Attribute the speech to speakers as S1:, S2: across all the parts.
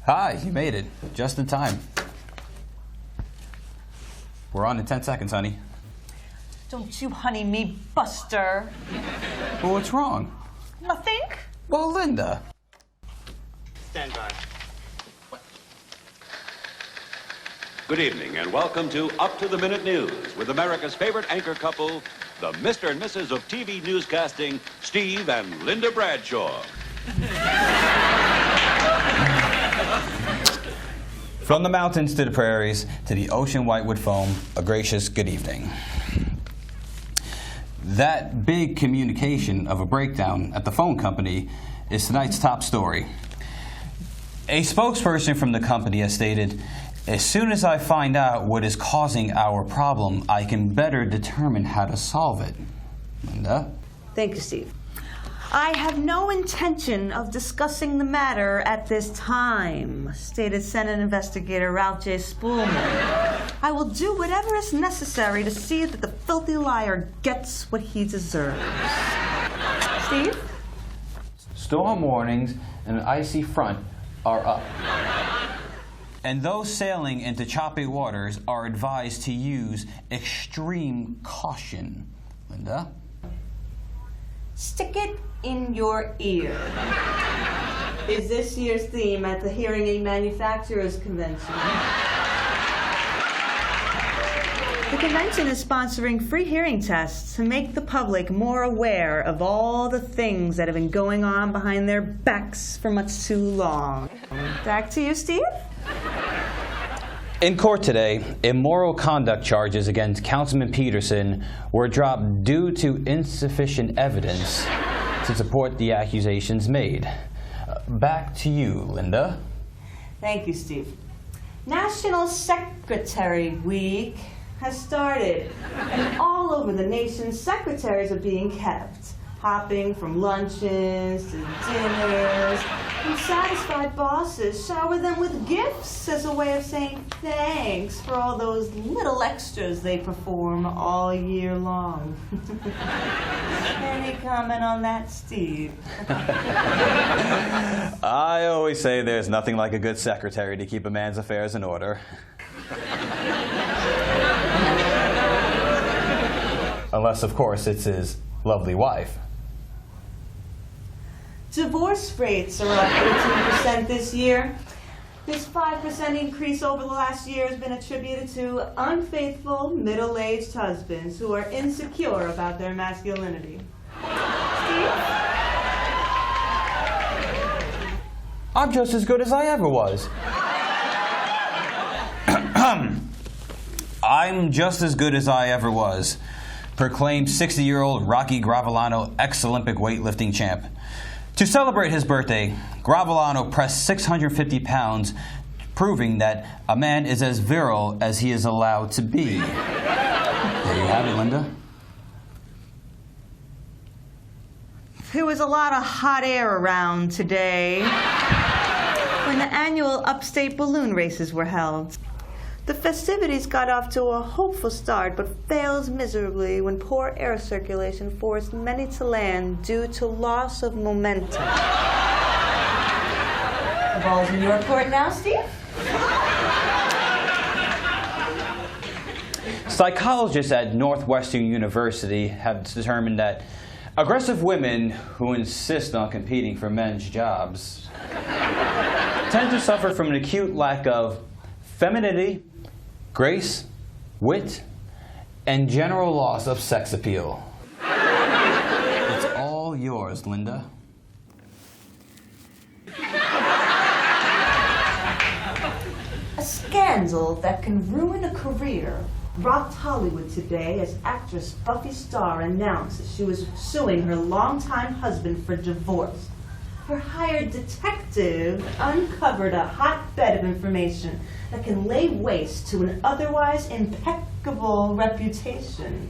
S1: Hi, you made it. Just in time. We're on in 10 seconds, honey.
S2: Don't you honey me, Buster.
S1: Well, what's wrong?
S2: Nothing.
S1: Well, Linda.
S3: Stand by.
S4: Good evening and welcome to Up to the Minute News with America's favorite anchor couple, the Mr. and Mrs. of TV newscasting, Steve and Linda Bradshaw.
S1: From the mountains to the prairies to the ocean white with foam, a gracious good evening. That big communication of a breakdown at the phone company is tonight's top story. A spokesperson from the company has stated, "As soon as I find out what is causing our problem, I can better determine how to solve it." Linda?
S2: Thank you, Steve. I have no intention of discussing the matter at this time, stated Senate Investigator Ralph J. Spoolman. I will do whatever is necessary to see that the filthy liar gets what he deserves. Steve?
S1: Storm warnings and an icy front are up. And those sailing into choppy waters are advised to use extreme caution. Linda?
S2: Stick it in your ear is this year's theme at the Hearing Aid Manufacturers Convention. The convention is sponsoring free hearing tests to make the public more aware of all the things that have been going on behind their backs for much too long. Back to you, Steve.
S1: In court today, immoral conduct charges against Councilman Peterson were dropped due to insufficient evidence to support the accusations made. Back to you, Linda.
S2: Thank you, Steve. National Secretary Week has started, and all over the nation, secretaries are being kept, hopping from luncheons to dinners, and satisfied bosses shower them with gifts as a way of saying thanks for all those little extras they perform all year long. Any comment on that, Steve?
S1: I always say there's nothing like a good secretary to keep a man's affairs in order. Unless, of course, it's his lovely wife.
S2: Divorce rates are up 18% this year. This 5% increase over the last year has been attributed to unfaithful, middle-aged husbands who are insecure about their masculinity. Steve?
S1: I'm just as good as I ever was. I'm just as good as I ever was, proclaimed 60-year-old Rocky Gravellano ex-Olympic weightlifting champ. To celebrate his birthday, Gravellano pressed 650 pounds, proving that a man is as virile as he is allowed to be. There you have it, Linda.
S2: There was a lot of hot air around today when the annual upstate balloon races were held. The festivities got off to a hopeful start, but failed miserably when poor air circulation forced many to land due to loss of momentum. The ball's in your court now, Steve.
S1: Psychologists at Northwestern University have determined that aggressive women who insist on competing for men's jobs tend to suffer from an acute lack of femininity, grace, wit, and general loss of sex appeal. It's all yours, Linda.
S2: A scandal that can ruin a career rocked Hollywood today as actress Buffy Starr announced that she was suing her longtime husband for divorce. Her hired detective uncovered a hotbed of information that can lay waste to an otherwise impeccable reputation.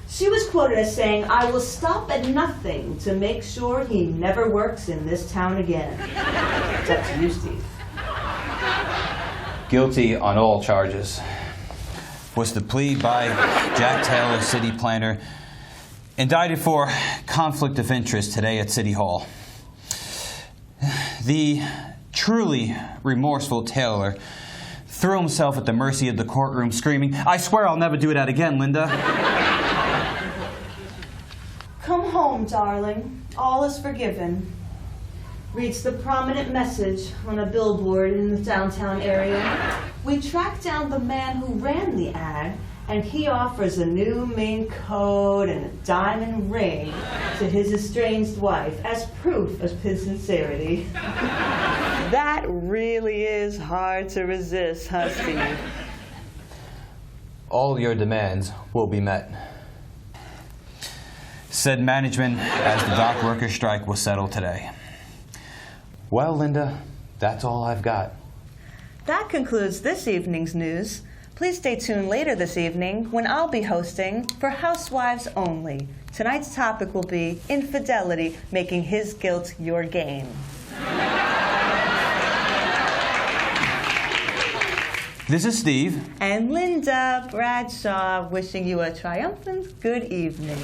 S2: She was quoted as saying, "I will stop at nothing to make sure he never works in this town again." It's up to you, Steve.
S1: Guilty on all charges was the plea by Jack Taylor, city planner, indicted for conflict of interest today at City Hall. The truly remorseful tailor threw himself at the mercy of the courtroom, screaming, "I swear I'll never do that again, Linda."
S2: Come home, darling. All is forgiven. Reads the prominent message on a billboard in the downtown area. We tracked down the man who ran the ad, and he offers a new mink coat and a diamond ring to his estranged wife as proof of his sincerity. That really is hard to resist, huh, Steve?
S1: All your demands will be met, said management as the dock workers' strike was settled today. Well, Linda, that's all I've got.
S2: That concludes this evening's news. Please stay tuned later this evening when I'll be hosting for Housewives Only. Tonight's topic will be infidelity, making his guilt your gain.
S1: This is Steve.
S2: And Linda Bradshaw wishing you a triumphant good evening.